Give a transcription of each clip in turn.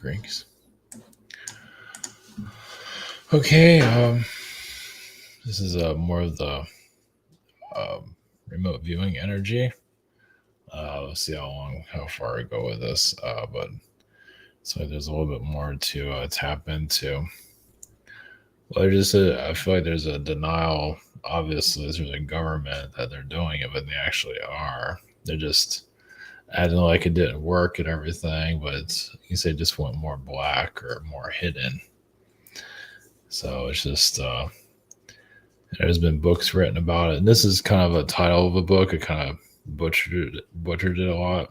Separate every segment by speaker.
Speaker 1: Greeks. Okay, this is more of the remote viewing energy. Let's see how far I go with this. But so there's a little bit more to tap into. Well, I feel like there's a denial. Obviously, there's a government that they're doing it, but they actually are. They're just acting like it didn't work and everything, but you can say it just went more black or more hidden. So it's just there's been books written about it, and this is kind of a title of a book. I kind of butchered it a lot.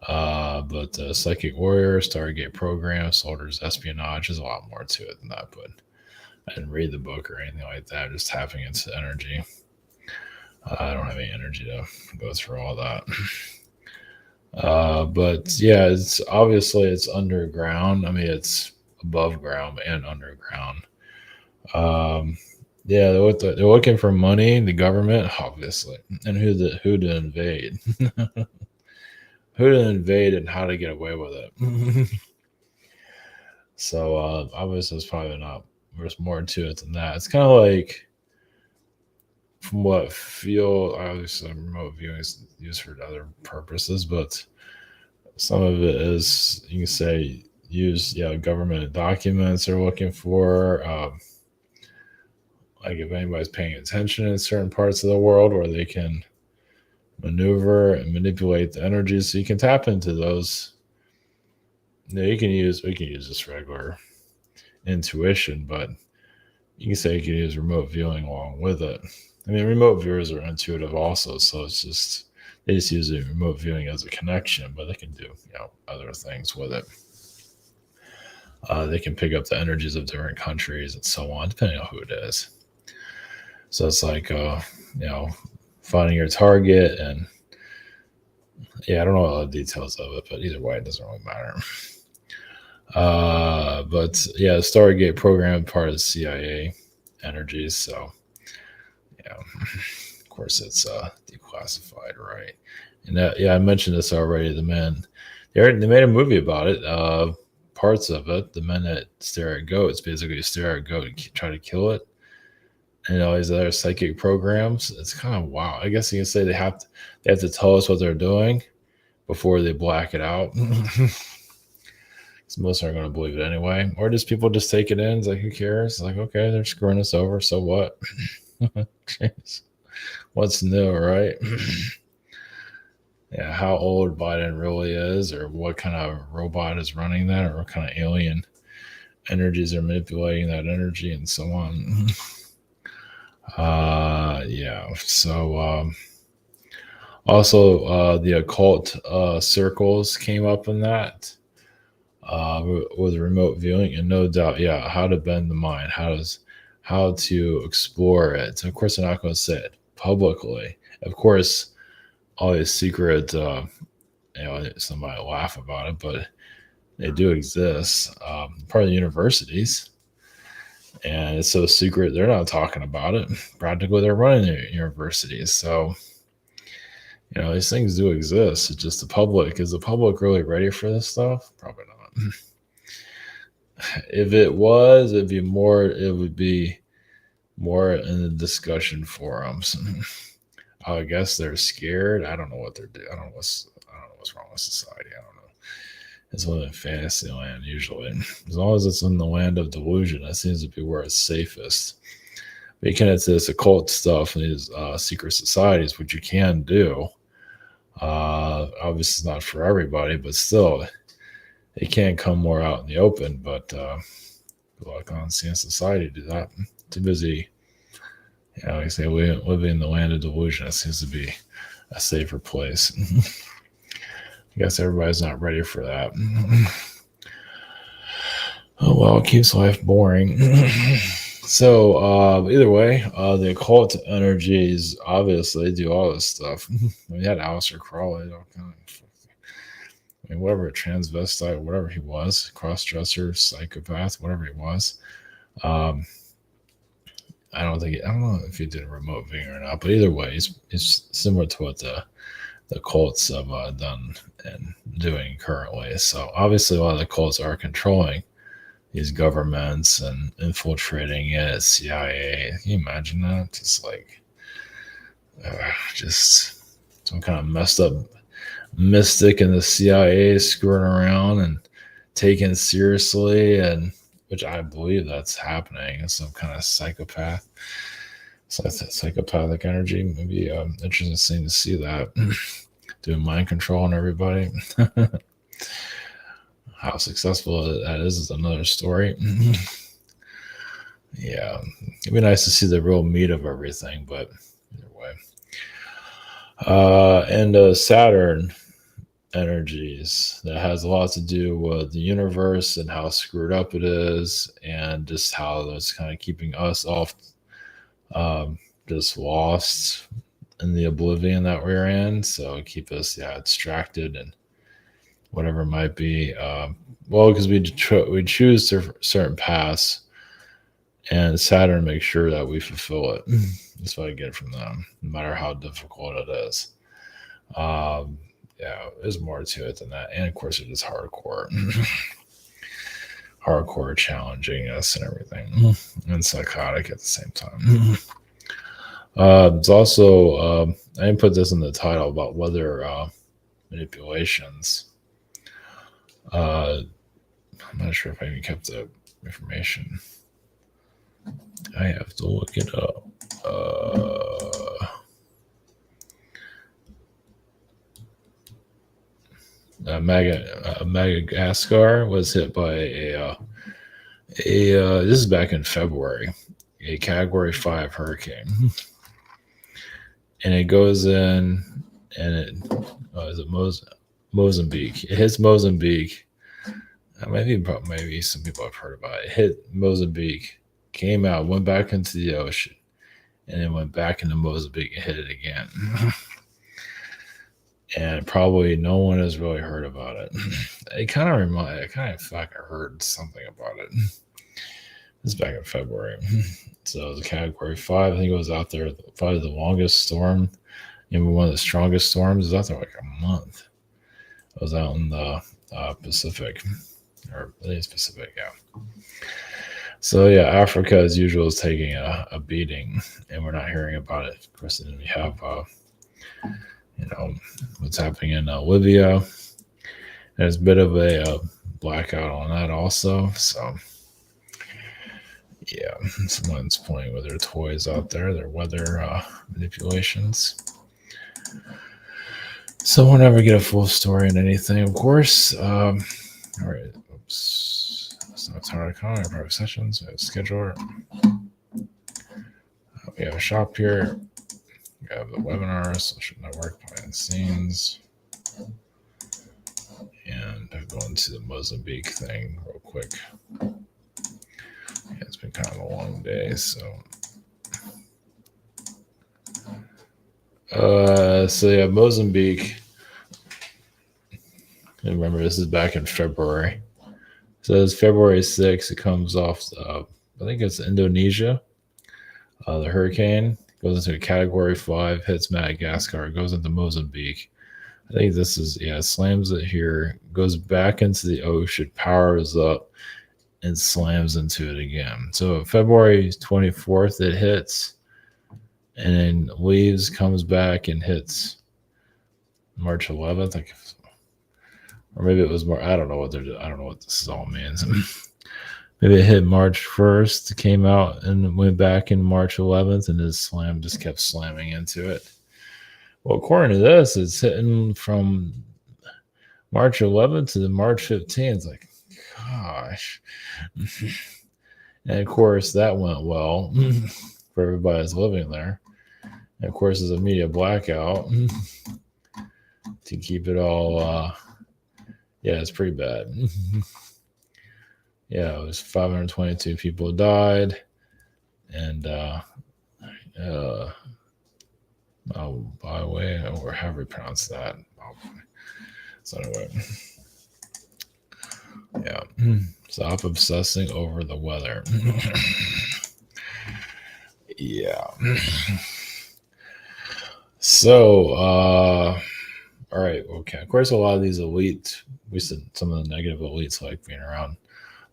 Speaker 1: But Psychic Warrior, Stargate Program, Soldiers, Espionage. There's a lot more to it than that, but I didn't read the book or anything like that. I'm just tapping into energy. I don't have any energy to go through all that. But yeah, it's underground. I mean, it's above ground and underground. Yeah, they're looking for money. The government, obviously, and who to invade, who to invade, and how to get away with it. So obviously, it's probably not. There's more to it than that. It's kind of like, from what I feel, obviously, remote viewing is used for other purposes, but some of it is, you can say, government documents they're looking for. Like if anybody's paying attention in certain parts of the world where they can maneuver and manipulate the energy, so you can tap into those. We can use just regular intuition, but you can say you can use remote viewing along with it. I mean, remote viewers are intuitive also, so they just use the remote viewing as a connection, but they can do other things with it. They can pick up the energies of different countries and so on, depending on who it is. So it's like finding your target, and I don't know all the details of it, but either way, it doesn't really matter. But yeah, the Stargate program part of the CIA energies, so of course it's declassified, right? And I mentioned this already. The men they made a movie about it. Parts of it, the men that stare at goats, basically stare at a goat and try to kill it, and all these other psychic programs. It's kind of wow. I guess you can say they have to tell us what they're doing before they black it out. Most aren't going to believe it anyway, or just people just take it in. It's like, who cares? It's like, okay, they're screwing us over, so what? Jeez. What's new, right? Yeah, how old Biden really is, or what kind of robot is running that, or what kind of alien energies are manipulating that energy, and so on. So also the occult circles came up in that. With remote viewing, and no doubt, how to bend the mind, how to explore it. Of course, they're not going to say it publicly. Of course, all these secret, somebody will laugh about it, but they do exist. Part of the universities, and it's so secret they're not talking about it. Practically, they're running the universities, so these things do exist. It's just the public. Is the public really ready for this stuff? Probably not. If it was, it would be more in the discussion forums. I guess they're scared. I don't know what they're doing. I don't know what's wrong with society. I don't know. It's only in fantasy land usually. As long as it's in the land of delusion, that seems to be where it's safest. But you can into this occult stuff and these secret societies, which you can do. Obviously, it's not for everybody, but still, it can come more out in the open. But good luck on seeing society do that. Too busy. Like I say, living in the land of delusion, it seems to be a safer place. I guess everybody's not ready for that. Oh well, it keeps life boring. So either way, the occult energies obviously do all this stuff. We had Aleister Crowley, whatever, transvestite, whatever he was, cross-dresser, psychopath, whatever he was. I don't know if he did a remote viewing or not, but either way, it's similar to what the cults have done and doing currently. So obviously, a lot of the cults are controlling these governments and infiltrating it. CIA, can you imagine that? Just like, just some kind of messed up mystic in the CIA screwing around and taken seriously, and which I believe that's happening. Some kind of psychopath. So psychopathic energy. Maybe interesting to see that. Doing mind control on everybody. How successful that is another story. Yeah, it'd be nice to see the real meat of everything, but either way. And Saturn energies, that has a lot to do with the universe and how screwed up it is, and just how that's kind of keeping us off, just lost in the oblivion that we're in. So keep us, distracted and whatever it might be. Well, because we choose certain paths, and Saturn makes sure that we fulfill it. That's what I get from them, no matter how difficult it is. There's more to it than that, and of course, it is hardcore, hardcore challenging us and everything, and psychotic at the same time. It's also I didn't put this in the title about weather manipulations. I'm not sure if I even kept the information. I have to look it up. Madagascar was hit by a this is back in February, a Category 5 hurricane, and it goes in, and it is it Mozambique. It hits Mozambique. Maybe some people have heard about it. It hit Mozambique, came out, went back into the ocean, and then went back into Mozambique and hit it again. And probably no one has really heard about it. I kind of feel like I heard something about it. This is back in February. So it was a Category 5. I think it was out there, probably the longest storm, one of the strongest storms. It was out there like a month. It was out in the Pacific, or I think it's Pacific, yeah. So yeah, Africa as usual is taking a beating, and we're not hearing about it. Of course, then we have what's happening in Libya. There's a bit of a blackout on that also. So yeah, someone's playing with their toys out there, their weather manipulations. So we'll never get a full story on anything, of course. All right. Oops. That's not Saturn private sessions. We have a scheduler. We have a shop here. We have the webinar, social network, behind the scenes. And I'm going to the Mozambique thing real quick. Yeah, it's been kind of a long day, so. Mozambique. And remember, this is back in February. So it's February 6th. It comes off, I think it's Indonesia. The hurricane goes into a Category 5, hits Madagascar, goes into Mozambique. I think this is, slams it here, goes back into the ocean, powers up, and slams into it again. So February 24th, it hits, and then leaves, comes back, and hits March 11th. Or maybe it was more. I don't know what this all means. Maybe it hit March 1st, came out, and went back in March 11th, and his slam just kept slamming into it. Well, according to this, it's hitting from March 11th to March 15th. Like, gosh. And of course, that went well for everybody that's living there. And of course, there's a media blackout to keep it all. It's pretty bad. It was 522 people died, and by the way, or however you pronounce that. So anyway, stop obsessing over the weather. So all right, okay. Of course, a lot of these elite, we said some of the negative elites like being around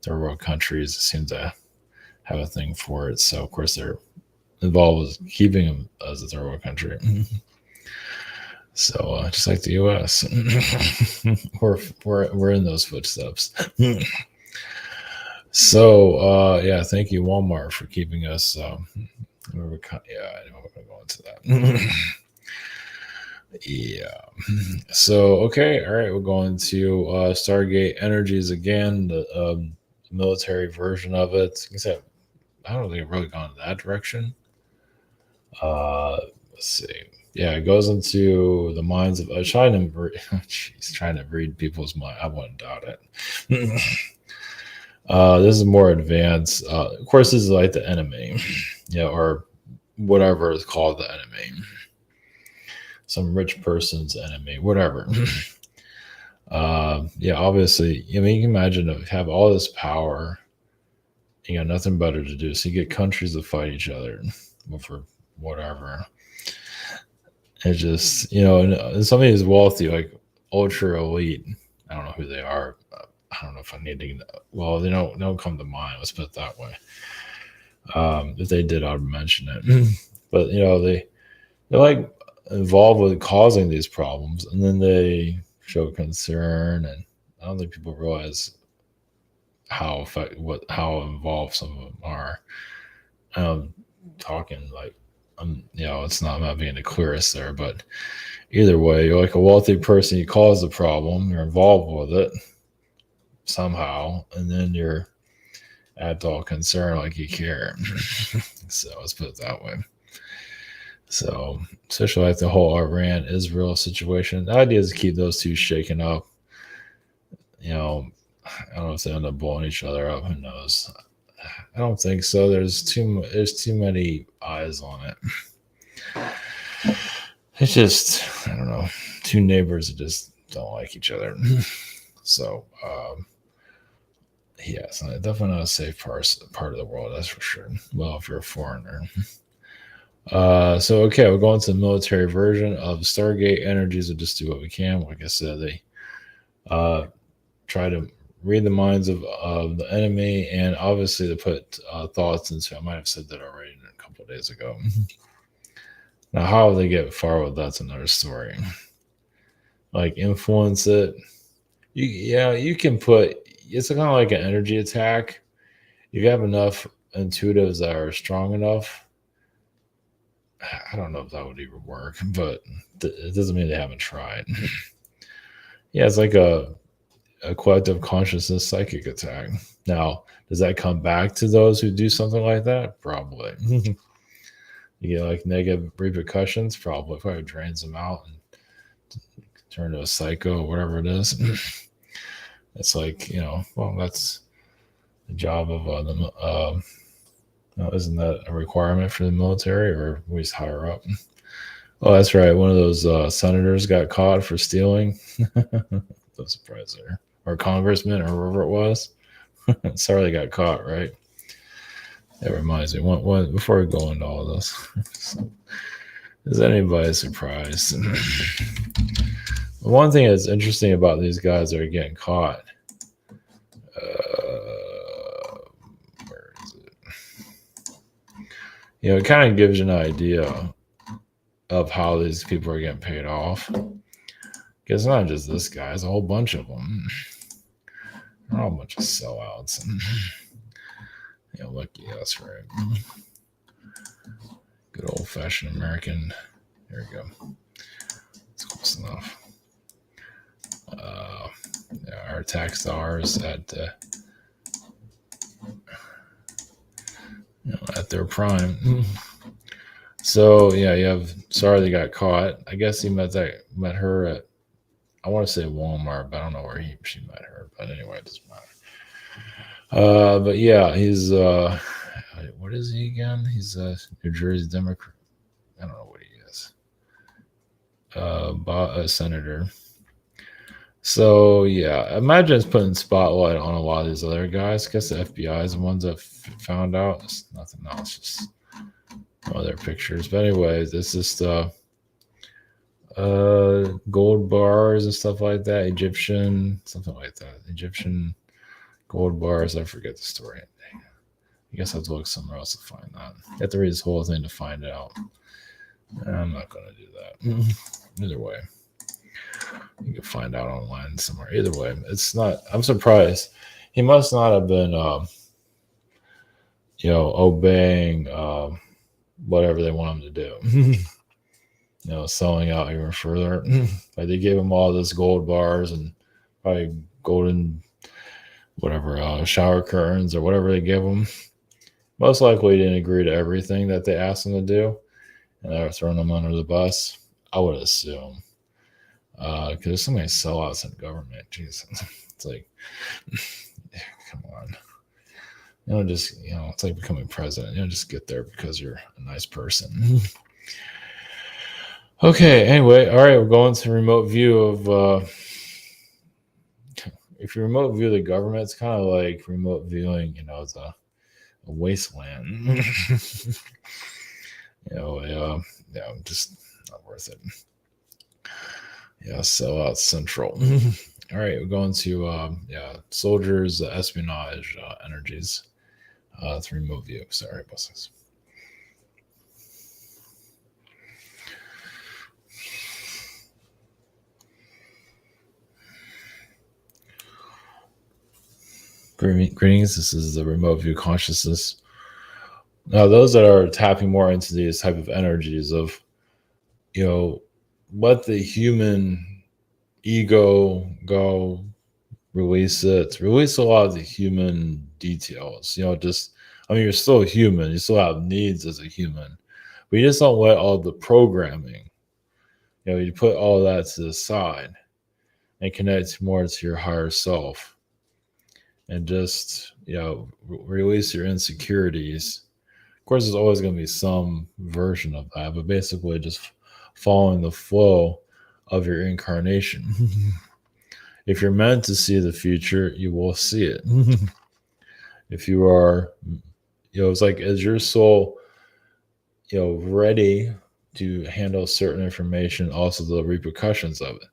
Speaker 1: third world countries seem to have a thing for it. So, of course, they're involved with keeping them as a third world country. So, just like the U.S., we're in those footsteps. So, yeah, thank you, Walmart, for keeping us. Yeah, I know we're going to go into that. Yeah. So, okay, all right, we're going to Stargate Energies again, the military version of it. Like I said, I don't think I've really gone in that direction. Let's see. Yeah, it goes into the minds of trying to trying to read people's mind. I wouldn't doubt it. This is more advanced. Of course, this is like the enemy, yeah, or whatever is called the enemy. Some rich person's enemy, whatever. Yeah, obviously, I mean, you can imagine to have all this power, you got nothing better to do. So you get countries to fight each other for whatever. It's just, and somebody who's wealthy, like ultra elite. I don't know who they are. I don't know if I need to. Well, they don't come to mind. Let's put it that way. If they did, I'd mention it. But they're like involved with causing these problems, and then they show concern, and I don't think people realize how involved some of them are. Talking like it's not, I'm not being the clearest there, but either way, you're like a wealthy person, you cause the problem, you're involved with it somehow, and then you're at all concerned like you care. So let's put it that way. So especially like the whole Iran Israel situation, the idea is to keep those two shaken up. I don't know if they end up blowing each other up, who knows. I don't think so. There's too many eyes on it. It's just, I don't know, two neighbors that just don't like each other. So yes, definitely not a safe part of the world, that's for sure. Well, if you're a foreigner. So okay, we'll go into the military version of Stargate Energies and just do what we can. Like I said, they try to read the minds of the enemy, and obviously to put thoughts into. I might have said that already a couple of days ago. Now, how they get far with that's another story. Like influence it. You can put. It's kind of like an energy attack. If you have enough intuitives that are strong enough, I don't know if that would even work, but it doesn't mean they haven't tried. Yeah, it's like a collective consciousness psychic attack. Now, does that come back to those who do something like that? Probably. You get like negative repercussions, probably drains them out and turn to a psycho or whatever it is. It's like, well, that's the job of them. Isn't that a requirement for the military, or we just higher up? Oh, that's right. One of those senators got caught for stealing. No surprise there. Or congressman, or whoever it was. Sorry they got caught, right? That reminds me. One before we go into all this, is anybody surprised? One thing that's interesting about these guys that are getting caught. Where is it? It kind of gives you an idea of how these people are getting paid off. Because it's not just this guy, it's a whole bunch of them. They're all a bunch of sellouts. Lucky us, right? Good old fashioned American. There we go. It's close enough. Our tax dollars at their prime. So yeah, you have. Sorry they got caught. I guess he met her at. I want to say Walmart, but I don't know where she met her. But anyway, it doesn't matter. But yeah, he's what is he again? He's a New Jersey Democrat. I don't know what he is. A senator. So yeah, imagine it's putting spotlight on a lot of these other guys. I guess the FBI is the ones that found out. It's nothing else, just other pictures. But anyways, it's just Gold bars and stuff like that. Egyptian, something like that. Egyptian gold bars. I forget the story. I guess I have to look somewhere else to find that. You have to read this whole thing to find out. I'm not going to do that. Either way, you can find out online somewhere. Either way, it's not. I'm surprised. He must not have been, obeying whatever they want him to do. Selling out even further. Like they gave him all this gold bars and probably golden, whatever, shower curtains or whatever they give him. Most likely he didn't agree to everything that they asked him to do, and they were throwing him under the bus. I would assume. Because there's so many sellouts in government. Jesus. It's like, come on. It's like becoming president. You don't just get there because you're a nice person. Okay, anyway, all right, we're going to remote view of, if you remote view the government, it's kind of like remote viewing, it's a wasteland. Just not worth it. Yeah, sell out central. All right, we're going to, soldiers, espionage, energies, to remote view. Sorry, buses. Greetings. This is the remote view consciousness. Now, those that are tapping more into these type of energies of, let the human ego go, release a lot of the human details. You're still human. You still have needs as a human, but you just don't let all the programming. You put all that to the side and connect more to your higher self. And just release your insecurities. Of course, there's always going to be some version of that, but basically just following the flow of your incarnation. If you're meant to see the future, you will see it. If you are, it's like, is your soul, ready to handle certain information, also the repercussions of it?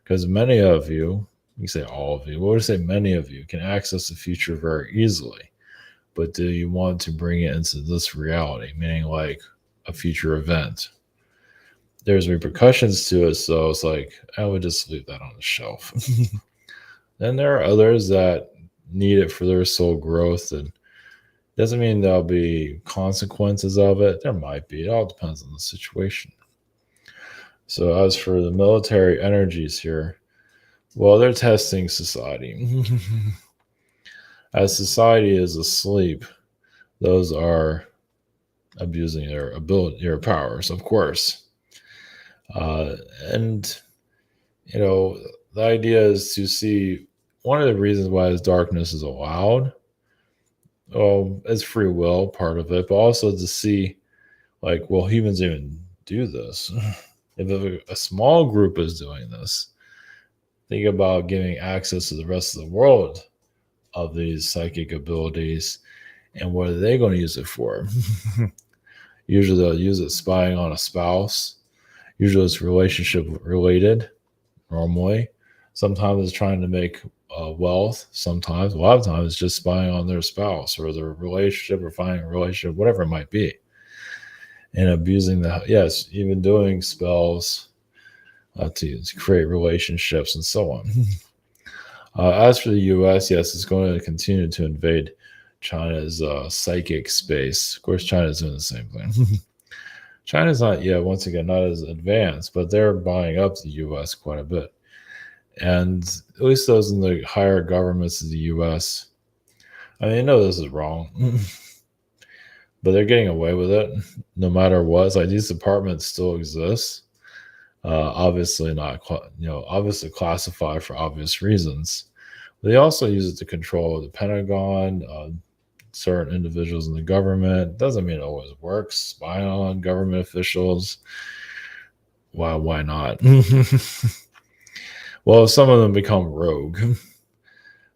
Speaker 1: Because many of you, you say all of you, but we'll say many of you can access the future very easily. But do you want to bring it into this reality, meaning like a future event? There's repercussions to it, so it's like, I would just leave that on the shelf. Then there are others that need it for their soul growth, and doesn't mean there'll be consequences of it. There might be. It all depends on the situation. So as for the military energies here, well, they're testing society. As society is asleep, those are abusing their ability, their powers, of course. And the idea is to see one of the reasons why this darkness is allowed. Well, it's free will, part of it, but also to see, like, will humans even do this? If a small group is doing this, think about giving access to the rest of the world of these psychic abilities, and what are they going to use it for? Usually they'll use it spying on a spouse. Usually it's relationship related, normally. Sometimes it's trying to make wealth. Sometimes, a lot of times, it's just spying on their spouse or their relationship or finding a relationship, whatever it might be. And abusing even doing spells to create relationships and so on. As for the U.S., yes, it's going to continue to invade China's psychic space. Of course, China's doing the same thing. China's not yet, once again, not as advanced, but they're buying up the U.S. quite a bit. And at least those in the higher governments of the U.S., I know this is wrong, but they're getting away with it no matter what. It's like these departments still exist. Obviously not, obviously classified for obvious reasons. But they also use it to control the Pentagon, certain individuals in the government. Doesn't mean it always works. Spying on government officials. Why not? Well, some of them become rogue.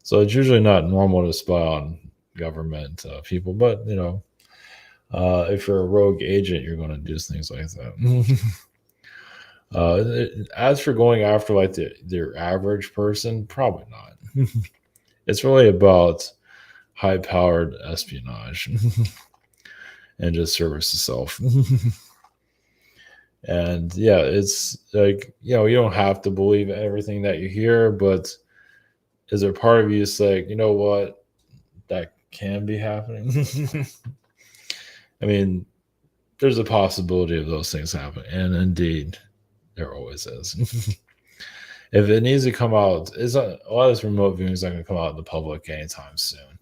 Speaker 1: So it's usually not normal to spy on government people, but if you're a rogue agent, you're going to do things like that. As for going after like their average person, probably not. It's really about high powered espionage and just service to self. And yeah, it's like, you don't have to believe everything that you hear, but is there part of you that's like, you know what, that can be happening? I mean, there's a possibility of those things happening. And indeed, there always is. If it needs to come out, a lot of this remote viewing is not going to come out in the public anytime soon.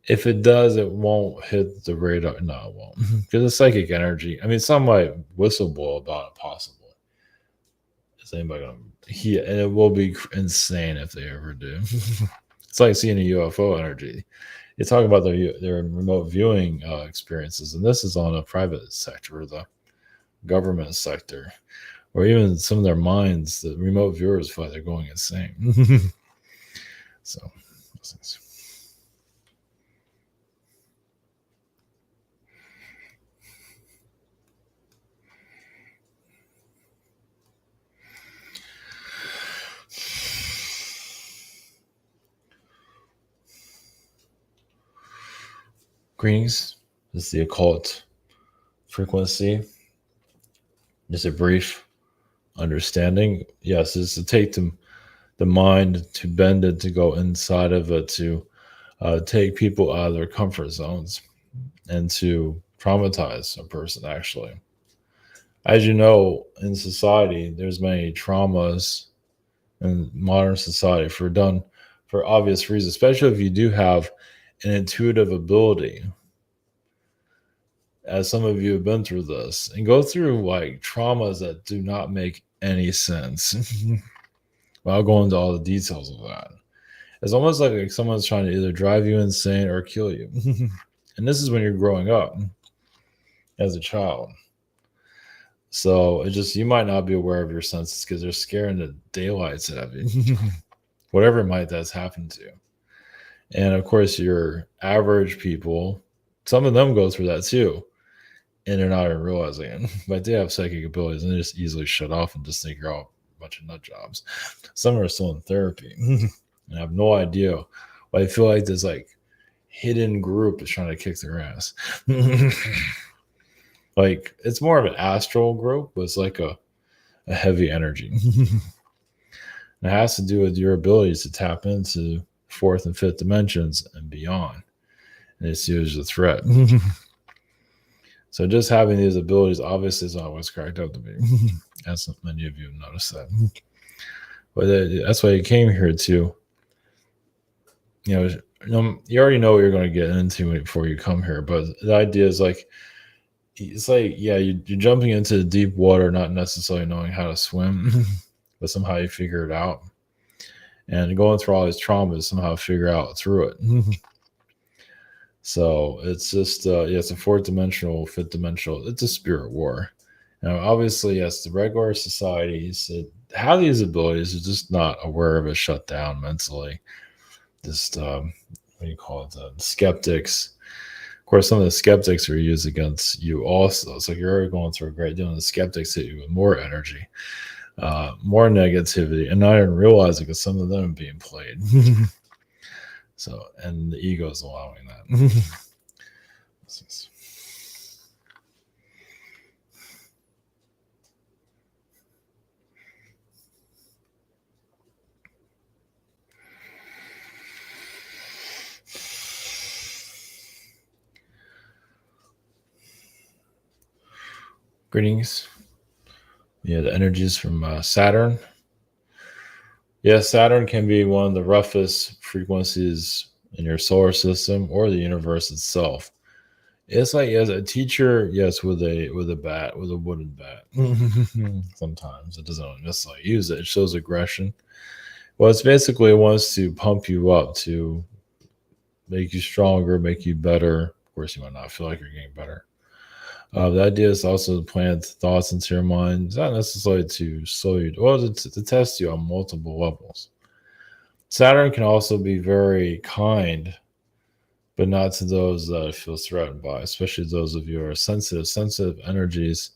Speaker 1: If it does, it won't hit the radar. No, it won't. Because it's psychic energy. I mean, some might whistleblow about it, possibly. Is anybody going to? And it will be insane if they ever do. It's like seeing a UFO energy. You're talking about their remote viewing experiences, and this is on a private sector or the government sector, or even some of their minds. The remote viewers feel like they're going insane. So, greetings. This is the occult frequency. Just a brief understanding. Yes, it's to take the mind, to bend it, to go inside of it, to take people out of their comfort zones, and to traumatize a person. Actually, as you know, in society, there's many traumas in modern society for obvious reasons, especially if you do have an intuitive ability, as some of you have been through this and go through like traumas that do not make any sense. Well, I'll go into all the details of that. It's almost like someone's trying to either drive you insane or kill you. And this is when you're growing up as a child. So it just, you might not be aware of your senses because they're scaring the daylights out of you. Whatever might that's happened to. And of course, your average people, some of them go through that too. And they're not even realizing it. But they have psychic abilities and they just easily shut off and just think you're all a bunch of nut jobs. Some are still in therapy and have no idea why they feel like this like hidden group is trying to kick their ass. Like it's more of an astral group, but it's like a heavy energy. And it has to do with your abilities to tap into fourth and fifth dimensions and beyond. And it's used as a threat. So just having these abilities obviously is not what's cracked up to be, as many of you have noticed that. But that's why you came here to, you already know what you're going to get into before you come here. But the idea is like, it's like, yeah, you're jumping into the deep water, not necessarily knowing how to swim, but somehow you figure it out. And going through all these traumas, somehow figure out through it. So it's just, it's a fourth dimensional, fifth dimensional. It's a spirit war. Now, obviously, yes, the regular societies that have these abilities are just not aware of it, shut down mentally. Just, what do you call it? The skeptics. Of course, some of the skeptics are used against you also. It's like you're already going through a great deal, and the skeptics hit you with more energy, more negativity, and not even realizing that some of them are being played. So, and the ego is allowing that. Greetings. Yeah, the energies from Saturn. Yeah, Saturn can be one of the roughest frequencies in your solar system or the universe itself. It's like as a teacher, yes, with a bat, with a wooden bat. Sometimes it doesn't necessarily use it. It shows aggression. Well, it's basically it wants to pump you up to make you stronger, make you better. Of course, you might not feel like you're getting better. The idea is also to plant thoughts into your mind. It's not necessarily to slow you, well, to test you on multiple levels. Saturn can also be very kind, but not to those that it feels threatened by, especially those of you who are sensitive. Sensitive energies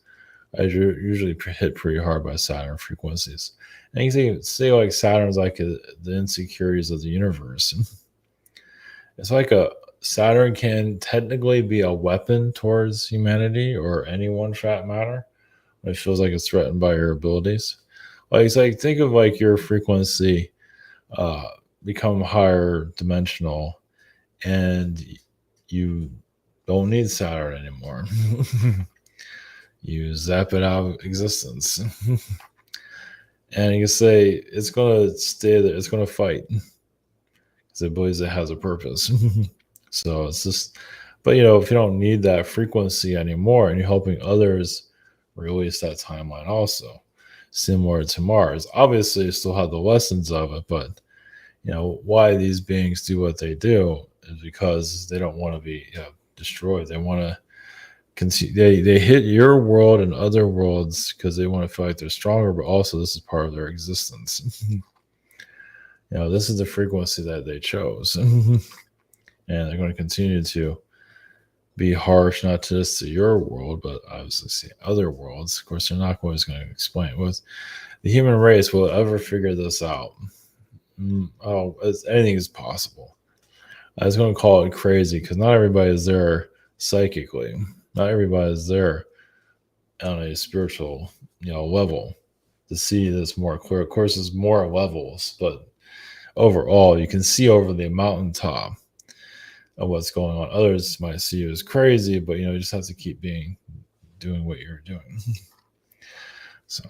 Speaker 1: usually hit pretty hard by Saturn frequencies. And you can say like Saturn's like the insecurities of the universe. It's like a Saturn can technically be a weapon towards humanity or anyone for that matter. When it feels like it's threatened by your abilities. Like it's like think of like your frequency uh, become higher dimensional, and you don't need Saturn anymore. You zap it out of existence. And you can say it's going to stay there, it's going to fight because it believes it has a purpose. So it's just, but if you don't need that frequency anymore and you're helping others release that timeline also, similar to Mars, obviously you still have the lessons of it, but why these beings do what they do is because they don't want to be destroyed. They want to continue. They hit your world and other worlds because they want to feel like they're stronger, but also this is part of their existence. This is the frequency that they chose. And they're going to continue to be harsh, not just to your world, but obviously other worlds. Of course, they're not always going to explain it. With the human race will ever figure this out. Anything is possible. I was going to call it crazy because not everybody is there psychically. Not everybody is there on a spiritual, level to see this more clear. Of course, there's more levels, but overall, you can see over the mountaintop of what's going on. Others might see you as crazy, but you just have to keep doing what you're doing. So.